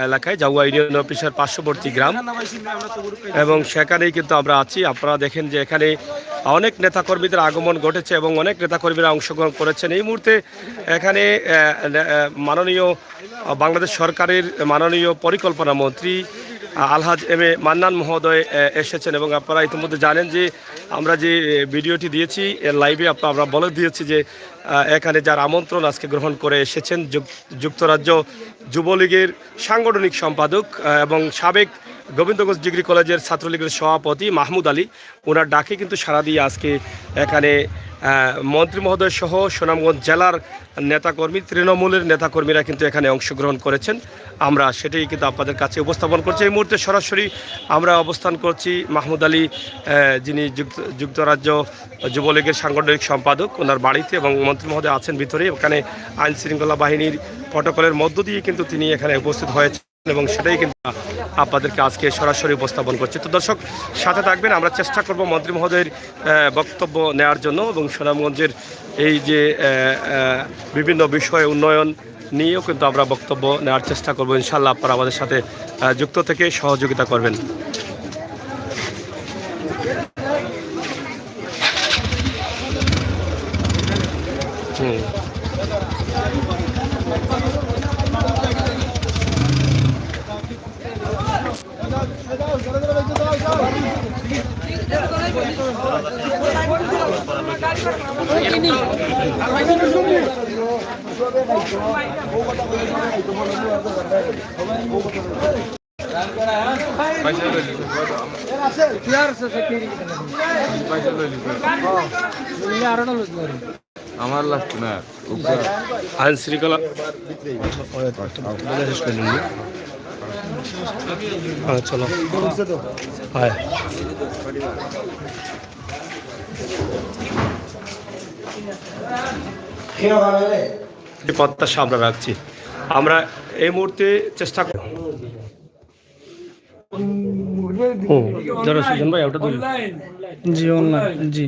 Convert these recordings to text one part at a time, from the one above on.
এলাকায়, জাউয়া ইউনিয়ন অফিসের পার্শ্ববর্তী গ্রাম, এবং সেখানেই কিন্তু আমরা আছি। আপনারা দেখেন যে এখানে অনেক নেতাকর্মীদের আগমন ঘটেছে এবং অনেক নেতাকর্মীরা অংশগ্রহণ করেছেন। এই মুহূর্তে এখানে মাননীয় বাংলাদেশ সরকারের মাননীয় পরিকল্পনা মন্ত্রী আলহাজ এম এ মান্নান মহোদয় এসেছেন, এবং আপনারা ইতিমধ্যে জানেন যে আমরা যে ভিডিওটি দিয়েছি এর লাইভে আমরা বলে দিয়েছি যে এখানে যার আমন্ত্রণ আজকে গ্রহণ করে এসেছেন যুক্তরাজ্য যুবলীগের সাংগঠনিক সম্পাদক এবং সাবেক গোবিন্দগঞ্জ ডিগ্রি কলেজের ছাত্রলীগের সভাপতি মাহমুদ আলী, ওনার ডাকে কিন্তু সাড়া দিয়ে আজকে এখানে মন্ত্রী মহোদয় সহ সুনামগঞ্জ জেলার নেতাকর্মী, তৃণমূলের নেতাকর্মীরা কিন্তু এখানে অংশগ্রহণ করেছেন। আমরা সেটাই কিন্তু আপনাদের কাছে উপস্থাপন করছি। এই মুহূর্তে সরাসরি আমরা অবস্থান করছি মাহমুদ আলী, যিনি যুক্তরাজ্য যুবলীগের সাংগঠনিক সম্পাদক, ওনার বাড়িতে, এবং মন্ত্রী মহোদয় আছেন ভিতরে। ওখানে আইন শৃঙ্খলা বাহিনীর প্রটোকলের মধ্য দিয়ে কিন্তু তিনি এখানে উপস্থিত হয়েছেন, এবং সেটাই কিন্তু আপনাদেরকে আজকে সরাসরি উপস্থাপন করছি। তো দর্শক, সাথে থাকবেন, আমরা চেষ্টা করব মন্ত্রী মহোদয়ের বক্তব্য নেওয়ার জন্য, এবং সুনামগঞ্জের এই যে বিভিন্ন বিষয়ে উন্নয়ন নিয়েও কিন্তু আমরা বক্তব্য নেওয়ার চেষ্টা করব। ইনশাআল্লাহ আপনারা আমাদের সাথে যুক্ত থেকে সহযোগিতা করবেন। আমার লাগতো না আইন শৃঙ্খলা চলো হ্যাঁ প্রত্যাশা আমরা রাখছি। আমরা এই মুহূর্তে চেষ্টা করব ভাই ওটা জি অনলাইন জি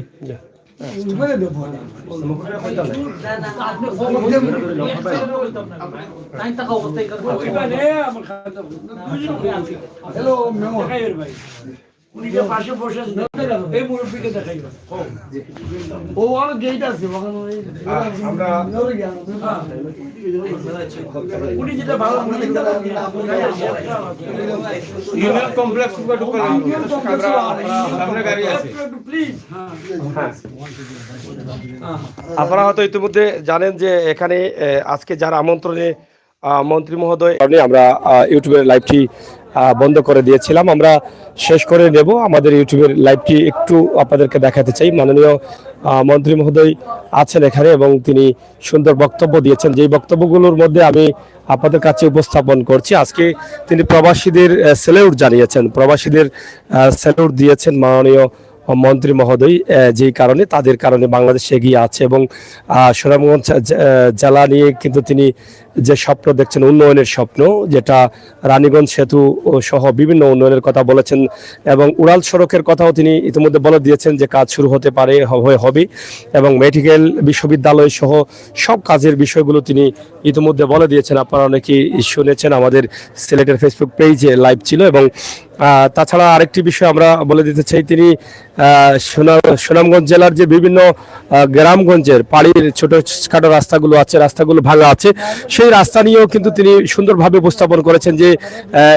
পাশে বসে এই মুরব্বীকে দেখাইবা ও আর গেট আছে আমরা উনি যেটা ভালো ইউনিয়ন কমপ্লেক্স সামনে গাড়ি আছে প্লিজ। আপনারা হয়তো ইতিমধ্যে জানেন যে এখানে আজকে যার আমন্ত্রণে মন্ত্রী মহোদয়, আমরা ইউটিউবের লাইভটি বন্ধ করে দিয়েছিলাম, আমরা শেষ করে নেব। আমাদের ইউটিউবের লাইভটি একটু আপনাদেরকে দেখাতে চাই। মাননীয় মন্ত্রী মহোদয় আছেন এখানে এবং তিনি সুন্দর বক্তব্য দিয়েছেন, যেই বক্তব্যগুলোর মধ্যে আমি আপনাদের কাছে উপস্থাপন করছি। আজকে তিনি প্রবাসীদের স্যালুট জানিয়েছেন, প্রবাসীদের স্যালুট দিয়েছেন মাননীয় মন্ত্রী মহোদয়, যেই কারণে তাদের কারণে বাংলাদেশ এগিয়ে আছে, এবং সুনামগঞ্জ জেলা নিয়ে কিন্তু তিনি যে স্বপ্ন দেখছেন, উন্নয়নের স্বপ্ন, যেটা রানীগঞ্জ সেতু সহ বিভিন্ন উন্নয়নের কথা বলেছেন, এবং উড়াল সড়কের কথাও তিনি ইতিমধ্যে বলে দিয়েছেন যে কাজ শুরু হতে পারে, হবে, এবং মেডিকেল বিশ্ববিদ্যালয় সহ সব কাজের বিষয়গুলো তিনি ইতিমধ্যে বলে দিয়েছেন। আপনারা অনেকেই শুনেছেন, আমাদের সিলেটের ফেসবুক পেজে লাইভ ছিল। এবং তাছাড়া আরেকটি বিষয় আমরা বলে দিতে চাই, তিনি সুনামগঞ্জ জেলার যে বিভিন্ন গ্রামগঞ্জের পাড়ির ছোটখাটো রাস্তাগুলো আছে, রাস্তাগুলো ভাঙা আছে, সেই রাস্তা নিয়েও কিন্তু তিনি সুন্দরভাবে উপস্থাপন করেছেন যে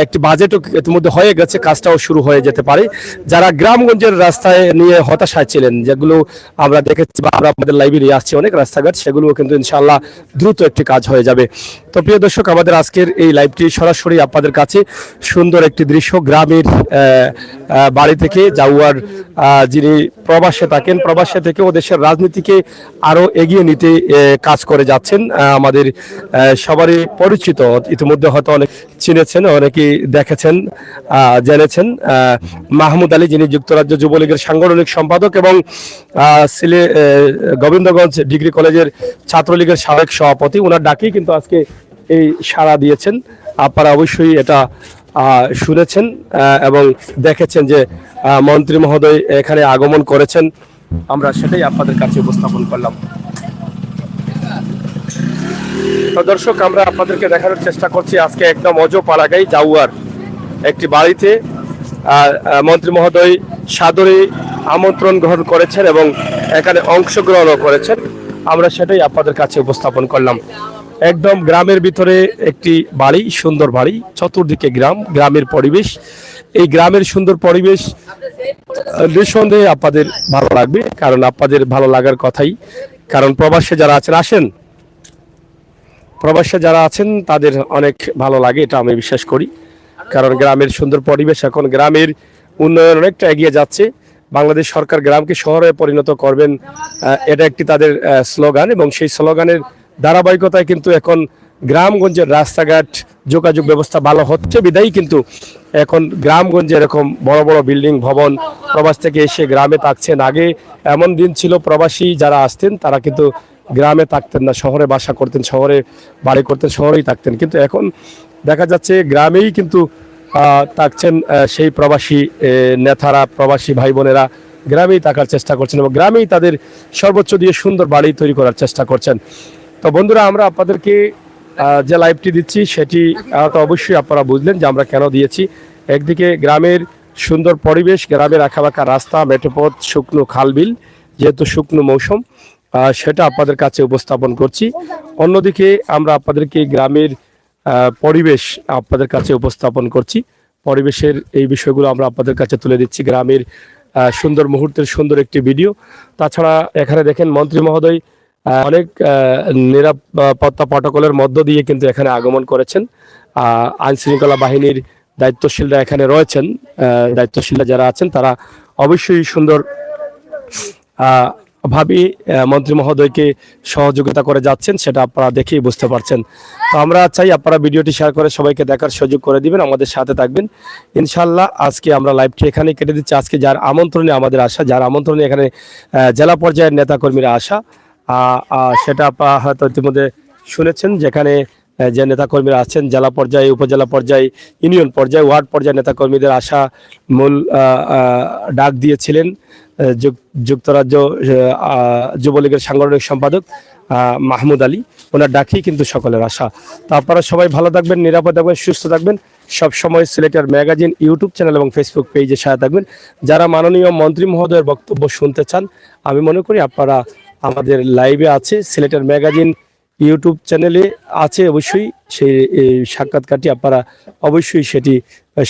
একটি বাজেটও ইতিমধ্যে হয়ে গেছে, কাজটাও শুরু হয়ে যেতে পারে। যারা গ্রামগঞ্জের রাস্তায় নিয়ে হতাশায় ছিলেন, যেগুলো আমরা দেখেছি বা আমরা আমাদের লাইব্রেরি আসছে অনেক রাস্তাঘাট, সেগুলোও কিন্তু ইনশাআল্লাহ দ্রুত একটি কাজ হয়ে যাবে। তো প্রিয় দর্শক, আমাদের আজকের এই লাইভটি সরাসরি আপনাদের কাছে সুন্দর একটি দৃশ্য গ্রামের বাড়ি থেকে, জাউয়ার যিনি প্রবাসে থাকেন, প্রবাসে থেকে ও দেশের রাজনীতিকে আরো এগিয়ে নিতে কাজ করে যাচ্ছেন, আমাদের সবারই পরিচিত, ইতিমধ্যে হয়তো অনেক চিনেছেন, অনেকেই দেখেছেন, জেনেছেন, মাহমুদ আলী, যিনি যুক্তরাজ্য যুবলীগের সাংগঠনিক সম্পাদক এবং গোবিন্দগঞ্জ ডিগ্রি কলেজের ছাত্রলীগের সাবেক সভাপতি। ওনার ডাকেই কিন্তু আজকে এই সাড়া দিয়েছেন। আপনারা অবশ্যই এটা শুনেছেন এবং দেখেছেন যে মন্ত্রী মহোদয় এখানে আগমন করেছেন, আমরা সেটাই আপনাদের কাছে উপস্থাপন করলাম। তো দর্শক, আমরা আপনাদেরকে দেখানোর চেষ্টা করছি আজকে একদম অজপাড়াগাই জাউয়ার একটি বাড়িতে মন্ত্রী মহোদয় সাদরে আমন্ত্রণ গ্রহণ করেছেন এবং এখানে অংশগ্রহণও করেছেন। আমরা সেটাই আপনাদের কাছে উপস্থাপন করলাম। একদম গ্রামের ভিতরে একটি বাড়ি, সুন্দর বাড়ি, চতুর্দিকে গ্রাম, গ্রামের পরিবেশ। এই গ্রামের সুন্দর পরিবেশ নিঃসন্দেহে আপনাদের ভালো লাগবে, কারণ আপনাদের ভালো লাগার কথাই। কারণ প্রবাসে যারা আছেন, প্রবাসে যারা আছেন তাদের অনেক ভালো লাগে, এটা আমি বিশ্বাস করি। কারণ গ্রামের সুন্দর পরিবেশ, এখন গ্রামের উন্নয়ন অনেকটা এগিয়ে যাচ্ছে। বাংলাদেশ সরকার গ্রামকে শহরে পরিণত করবেন, এটা একটি তাদের স্লোগান, এবং সেই স্লোগানের ধারাবাহিকতায় কিন্তু এখন গ্রামগঞ্জের রাস্তাঘাট যোগাযোগ ব্যবস্থা ভালো হচ্ছে বিদায়ী কিন্তু এখন গ্রামগঞ্জে এরকম বড় বড় বিল্ডিং ভবন প্রবাস থেকে এসে গ্রামে থাকছেন। আগে এমন দিন ছিল, প্রবাসী যারা আসতেন তারা কিন্তু গ্রামে থাকতেন না, শহরে বাসা করতেন, শহরে বাড়ি করতেন, শহরেই থাকতেন। কিন্তু এখন দেখা যাচ্ছে গ্রামেই কিন্তু থাকছেন সেই প্রবাসী নেতারা, প্রবাসী ভাই বোনেরা গ্রামেই থাকার চেষ্টা করছেন এবং গ্রামেই তাদের সর্বোচ্চ দিয়ে সুন্দর বাড়ি তৈরি করার চেষ্টা করছেন। তো বন্ধুরা, আমরা আপনাদেরকে যে লাইভটি দিচ্ছি সেটি তো অবশ্যই আপনারা বুঝলেন যে আমরা কেন দিয়েছি। একদিকে গ্রামের সুন্দর পরিবেশ, গ্রামের আঁকাবাঁকা রাস্তা, মেঠোপথ, শুকনো খালবিল, যেহেতু শুকনো মৌসুম, সেটা আপনাদের কাছে উপস্থাপন করছি। অন্যদিকে আমরা আপনাদেরকে গ্রামের পরিবেশ আপনাদের কাছে উপস্থাপন করছি। পরিবেশের এই বিষয়গুলো আমরা আপনাদের কাছে তুলে দিচ্ছি, গ্রামের সুন্দর মুহূর্তের সুন্দর একটি ভিডিও। তাছাড়া এখানে দেখেন মন্ত্রী মহোদয় অনেক নিরাপত্তা প্রটোকলের মধ্য দিয়ে কিন্তু এখানে আগমন করেছেন। আইন শৃঙ্খলা বাহিনীর দায়িত্বশীলরা এখানে রয়েছেন, দায়িত্বশীলরা যারা আছেন তারা অবশ্যই সুন্দর ভাবে মন্ত্রী মহোদয়কে সহযোগিতা করে যাচ্ছেন, সেটা আপনারা দেখেই বুঝতে পারছেন। তো আমরা চাই আপনারা ভিডিওটি শেয়ার করে সবাইকে দেখার সুযোগ করে দিবেন, আমাদের সাথে থাকবেন ইনশাল্লাহ। আজকে আমরা লাইভটি এখানে কেটে দিচ্ছি। আজকে যার আমন্ত্রণে আমাদের আসা, যার আমন্ত্রণে এখানে জেলা পর্যায়ের নেতাকর্মীরা আসা, সেটা আপনারা হয়তো ইতিমধ্যে শুনেছেন, যেখানে যে নেতাকর্মীরা আছেন জেলা পর্যায়ে, উপজেলা পর্যায়ে, ইউনিয়ন পর্যায়ে, ওয়ার্ড পর্যায়ে নেতাকর্মীদের আসা মূল ডাক দিয়েছিলেন যুক্তরাজ্য যুবলীগের সাংগঠনিক সম্পাদক মাহমুদ আলী। ওনার ডাকেই কিন্তু সকলের আশা। তো আপনারা সবাই ভালো থাকবেন, নিরাপদ থাকবেন, সুস্থ থাকবেন। সব সময় সিলেটের ম্যাগাজিন ইউটিউব চ্যানেল এবং ফেসবুক পেজে সাথে থাকবেন। যারা মাননীয় মন্ত্রী মহোদয়ের বক্তব্য শুনতে চান, আমি মনে করি আপনারা আমাদের লাইভে আছে, সিলেটের ম্যাগাজিন ইউটিউব চ্যানেলে আছে, অবশ্যই সেই সাক্ষাৎকারটি আপনারা অবশ্যই সেটি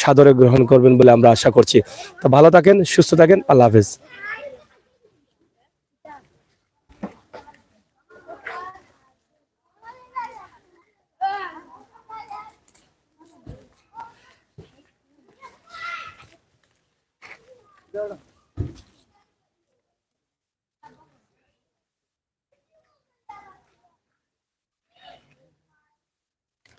সাদরে গ্রহণ করবেন বলে আমরা আশা করছি। তো ভালো থাকেন, সুস্থ থাকেন, আল্লাহ হাফেজ।